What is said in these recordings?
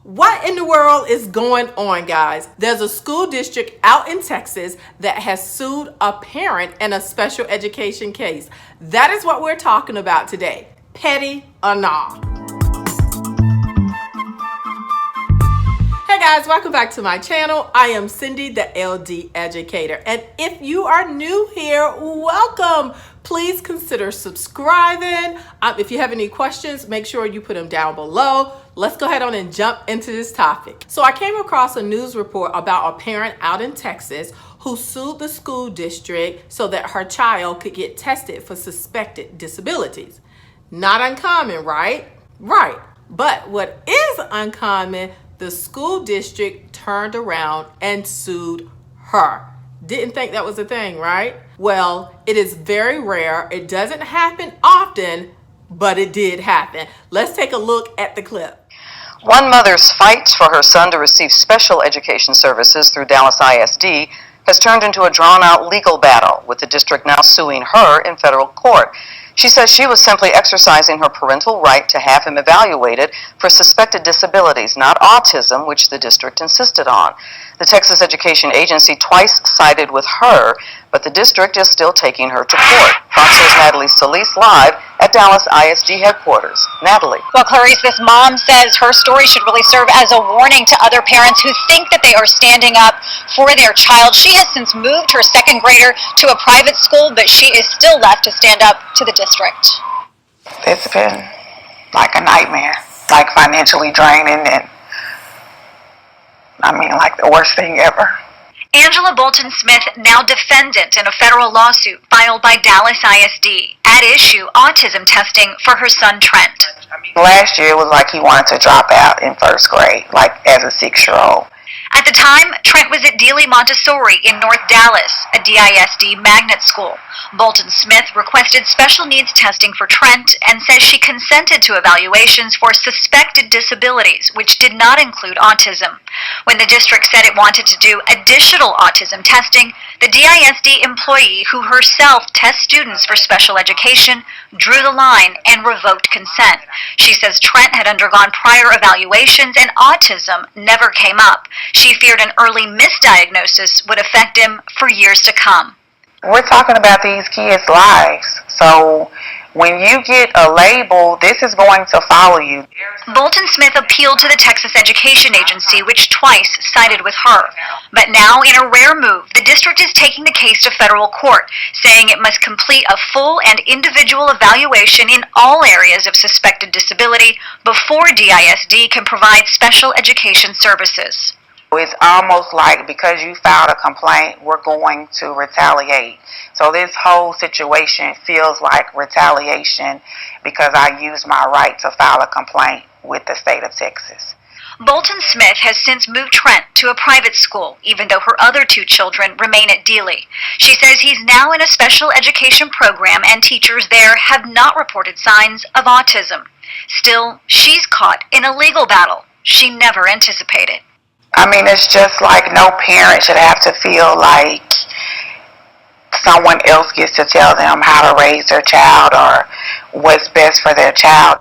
What in the world is going on, guys? There's a school district out in Texas that has sued a parent in a special education case. That is what we're talking about today. Petty or not? Hey guys, welcome back to my channel. I am Cindy, the LD Educator. And if you are new here, welcome. Please consider subscribing. If you have any questions, make sure you put them down below. Let's go ahead on and jump into this topic. So I came across a news report about a parent out in Texas who sued the school district so that her child could get tested for suspected disabilities. Not uncommon, right? Right. But what is uncommon, the school district turned around and sued her. Didn't think that was a thing, right? Well, it is very rare. It doesn't happen often, but it did happen. Let's take a look at the clip. One mother's fight for her son to receive special education services through Dallas ISD has turned into a drawn-out legal battle, with the district now suing her in federal court. She says she was simply exercising her parental right to have him evaluated for suspected disabilities, not autism, which the district insisted on. The Texas Education Agency twice sided with her, but the district is still taking her to court. Fox News' Natalie Solis live at Dallas ISD headquarters. Natalie. Well, Clarice, this mom says her story should really serve as a warning to other parents who think that they are standing up for their child. She has since moved her second grader to a private school, but she is still left to stand up to the district. It's been like a nightmare, like financially draining, and like the worst thing ever. Angela Bolton Smith, now defendant in a federal lawsuit filed by Dallas ISD. At issue, autism testing for her son Trent. Last year it was like he wanted to drop out in first grade, like as a 6-year-old. At the time, Trent was at Dealey Montessori in North Dallas, a DISD magnet school. Bolton Smith requested special needs testing for Trent and says she consented to evaluations for suspected disabilities, which did not include autism. When the district said it wanted to do additional autism testing, the DISD employee, who herself tests students for special education, drew the line and revoked consent. She says Trent had undergone prior evaluations and autism never came up. She feared an early misdiagnosis would affect him for years to come. We're talking about these kids' lives. So when you get a label, this is going to follow you. Bolton Smith appealed to the Texas Education Agency, which twice sided with her. But now, in a rare move, the district is taking the case to federal court, saying it must complete a full and individual evaluation in all areas of suspected disability before DISD can provide special education services. It's almost like because you filed a complaint, we're going to retaliate. So this whole situation feels like retaliation because I used my right to file a complaint with the state of Texas. Bolton Smith has since moved Trent to a private school, even though her other two children remain at Dealey. She says he's now in a special education program and teachers there have not reported signs of autism. Still, she's caught in a legal battle she never anticipated. It's just like no parent should have to feel like someone else gets to tell them how to raise their child or what's best for their child.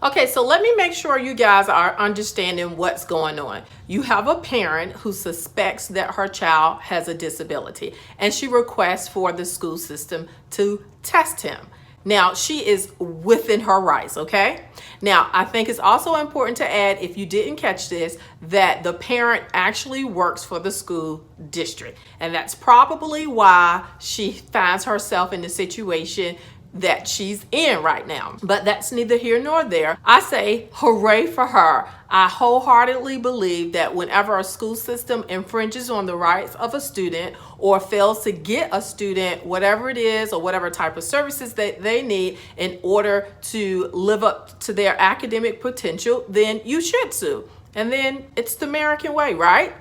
Okay, so let me make sure you guys are understanding what's going on. You have a parent who suspects that her child has a disability, and she requests for the school system to test him. Now, she is within her rights, okay? Now, I think it's also important to add, if you didn't catch this, that the parent actually works for the school district. And that's probably why she finds herself in the situation that she's in right now. But that's neither here nor there. I say hooray for her. I wholeheartedly believe that whenever a school system infringes on the rights of a student or fails to get a student whatever it is or whatever type of services that they need in order to live up to their academic potential, then you should sue. And then it's the American way, right?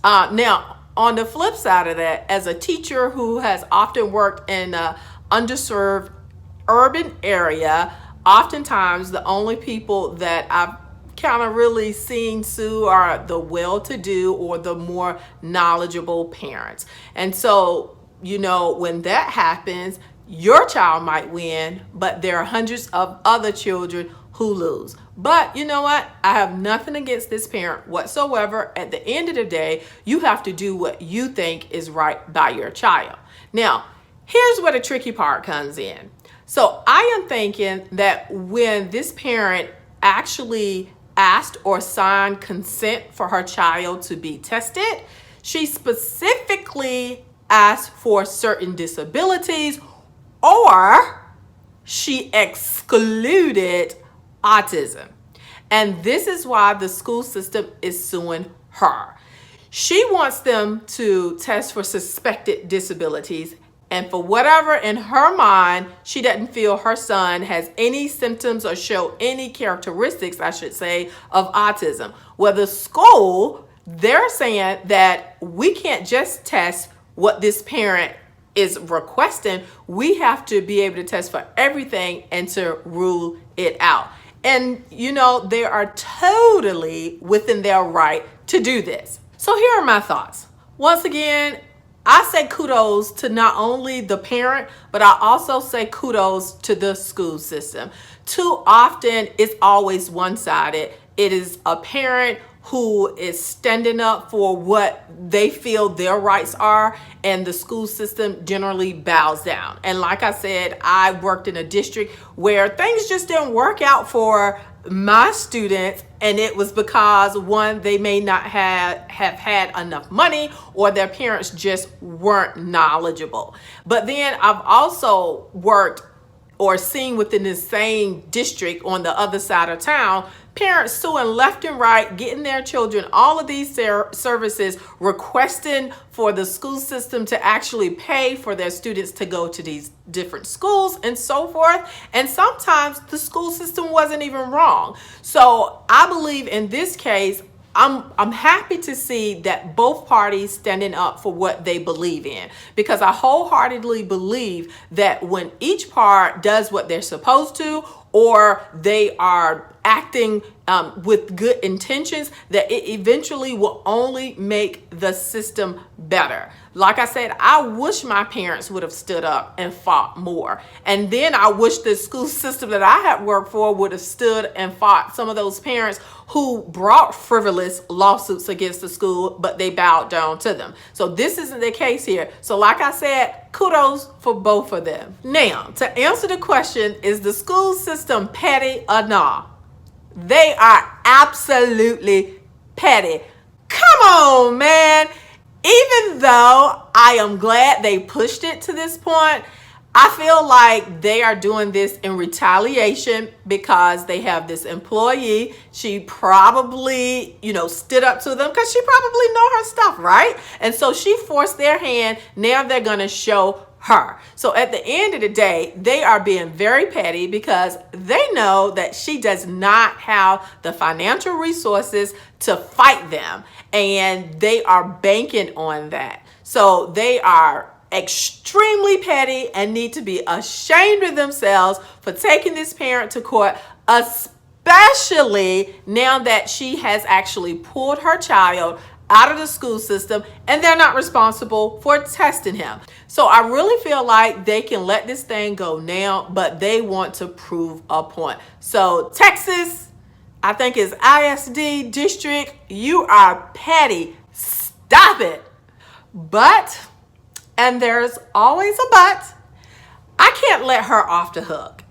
Now, on the flip side of that, as a teacher who has often worked in underserved urban area, oftentimes the only people that I've kind of really seen sue are the well-to-do or the more knowledgeable parents. And so, when that happens, your child might win, but there are hundreds of other children who lose. But you know what? I have nothing against this parent whatsoever. At the end of the day, you have to do what you think is right by your child. Now, here's where the tricky part comes in. So I am thinking that when this parent actually asked or signed consent for her child to be tested, she specifically asked for certain disabilities, or she excluded autism. And this is why the school system is suing her. She wants them to test for suspected disabilities, and for whatever in her mind, she doesn't feel her son has any symptoms or show any characteristics, I should say, of autism. Well, the school, they're saying that we can't just test what this parent is requesting. We have to be able to test for everything and to rule it out. And you know, they are totally within their right to do this. So here are my thoughts. Once again, I say kudos to not only the parent, but I also say kudos to the school system. Too often, it's always one-sided. It is a parent who is standing up for what they feel their rights are, and the school system generally bows down. And like I said, I worked in a district where things just didn't work out for my students, and it was because, one, they may not have had enough money, or their parents just weren't knowledgeable. But then I've also worked or seen within the same district on the other side of town, parents suing left and right, getting their children all of these services, requesting for the school system to actually pay for their students to go to these different schools and so forth. And sometimes the school system wasn't even wrong. So I believe in this case, I'm happy to see that both parties standing up for what they believe in, because I wholeheartedly believe that when each part does what they're supposed to, or they are acting with good intentions, that it eventually will only make the system better. Like I said, I wish my parents would have stood up and fought more. And then I wish the school system that I had worked for would have stood and fought some of those parents who brought frivolous lawsuits against the school, but they bowed down to them. So this isn't the case here. So like I said, kudos for both of them. Now, to answer the question, is the school system petty or not? They are absolutely petty. Come on, man. Even though I am glad they pushed it to this point, I feel like they are doing this in retaliation because they have this employee. She probably, stood up to them because she probably know her stuff, right? And so she forced their hand. Now they're going to show her. So at the end of the day, they are being very petty because they know that she does not have the financial resources to fight them, and they are banking on that. So they are extremely petty and need to be ashamed of themselves for taking this parent to court, especially now that she has actually pulled her child out of the school system and they're not responsible for testing him. So I really feel like they can let this thing go now, but they want to prove a point. So Texas, I think it's ISD district, you are petty. Stop it. But, and there's always a but, I can't let her off the hook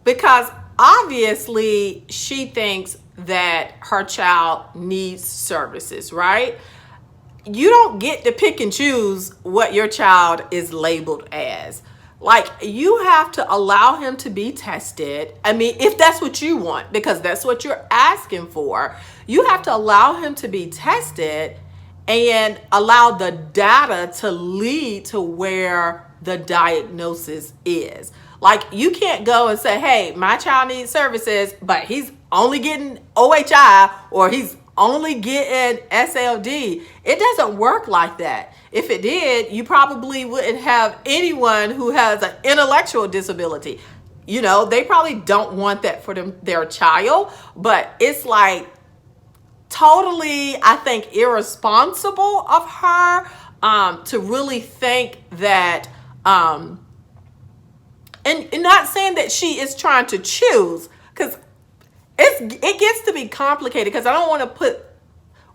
because obviously she thinks that her child needs services, right? You don't get to pick and choose what your child is labeled as. Like, you have to allow him to be tested. I mean, if that's what you want, because that's what you're asking for, you have to allow him to be tested and allow the data to lead to where the diagnosis is. Like, you can't go and say, hey, my child needs services, but he's only getting OHI or he's only getting SLD. It doesn't work like that. If it did, you probably wouldn't have anyone who has an intellectual disability. They probably don't want that for their child, but it's like totally, I think, irresponsible of her to really think that, and not saying that she is trying to choose, because it gets to be complicated because I don't want to put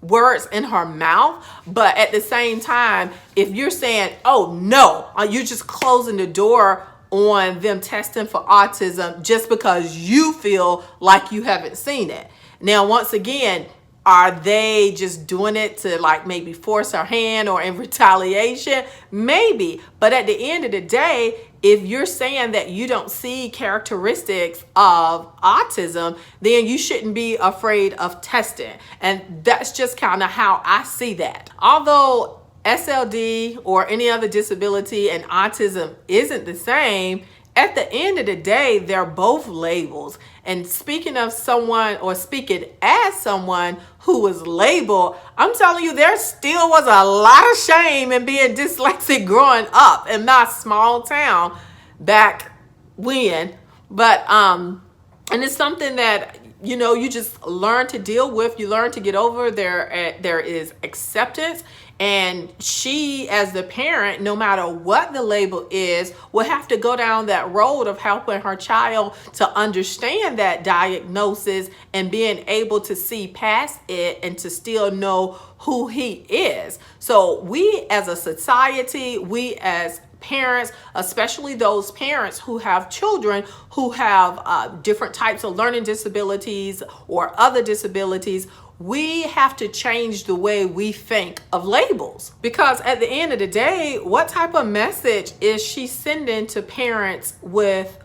words in her mouth, but at the same time, if you're saying, oh no, you're just closing the door on them testing for autism just because you feel like you haven't seen it. Now, once again, are they just doing it to like maybe force her hand or in retaliation? Maybe. But at the end of the day, if you're saying that you don't see characteristics of autism, then you shouldn't be afraid of testing. And that's just kind of how I see that. Although SLD or any other disability and autism isn't the same, at the end of the day, they're both labels. And speaking of someone, or speaking as someone who was labeled, I'm telling you, there still was a lot of shame in being dyslexic growing up in my small town back when. But and it's something that, you know, you just learn to deal with. You learn to get over. There is acceptance. And she, as the parent, no matter what the label is, will have to go down that road of helping her child to understand that diagnosis and being able to see past it and to still know who he is. So we as a society, we as parents, especially those parents who have children who have different types of learning disabilities or other disabilities, we have to change the way we think of labels. Because at the end of the day, what type of message is she sending to parents with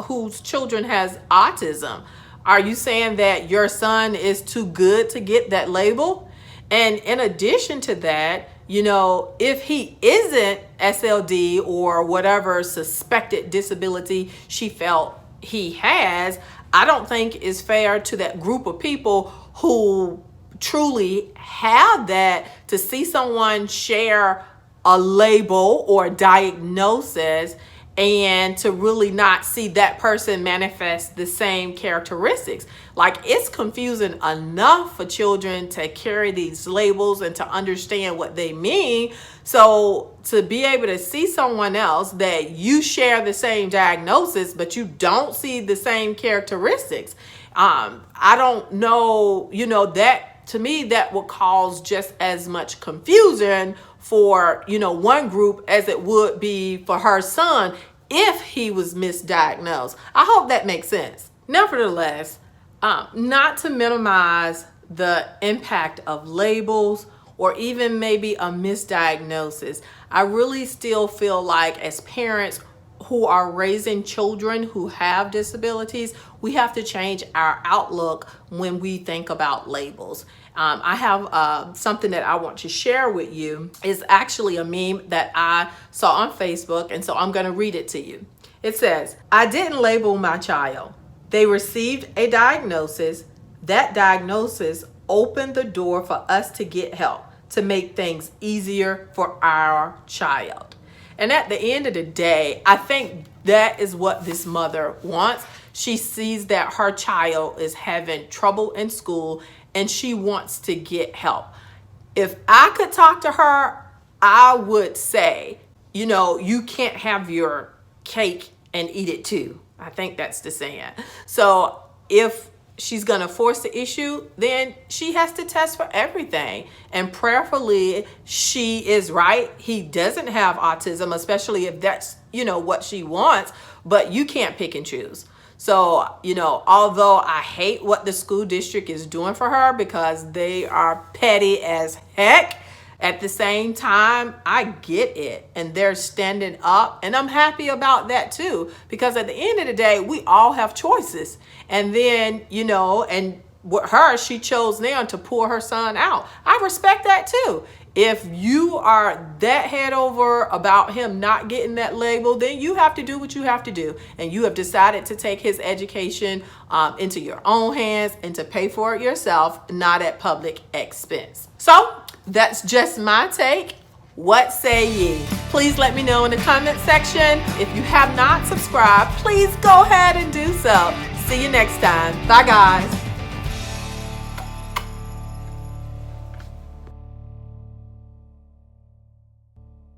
whose children has autism? Are you saying that your son is too good to get that label? And in addition to that, you know, if he isn't SLD or whatever suspected disability she felt he has, I don't think it's fair to that group of people who truly have that to see someone share a label or diagnosis and to really not see that person manifest the same characteristics. Like, it's confusing enough for children to carry these labels and to understand what they mean. So to be able to see someone else that you share the same diagnosis, but you don't see the same characteristics, I don't know, you know, that to me, that would cause just as much confusion for, you know, one group as it would be for her son if he was misdiagnosed. I hope that makes sense. Nevertheless, not to minimize the impact of labels or even maybe a misdiagnosis, I really still feel like as parents who are raising children who have disabilities, we have to change our outlook when we think about labels. I have something that I want to share with you. It's actually a meme that I saw on Facebook, and so I'm going to read it to you. It says, "I didn't label my child. They received a diagnosis. That diagnosis opened the door for us to get help, to make things easier for our child." And at the end of the day, I think that is what this mother wants. She sees that her child is having trouble in school and she wants to get help. If I could talk to her, I would say, you know, you can't have your cake and eat it too. I think that's the saying. So if she's going to force the issue, then she has to test for everything. And prayerfully, she is right. He doesn't have autism, especially if that's, you know, what she wants. But you can't pick and choose. So, you know, although I hate what the school district is doing for her because they are petty as heck, at the same time, I get it. And they're standing up. And I'm happy about that too. Because at the end of the day, we all have choices. And then, you know, and with her, she chose now to pull her son out. I respect that too. If you are that head over about him not getting that label, then you have to do what you have to do. And you have decided to take his education into your own hands and to pay for it yourself, not at public expense. So that's just my take. What say ye? Please let me know in the comment section. If you have not subscribed, please go ahead and do so. See you next time. Bye, guys.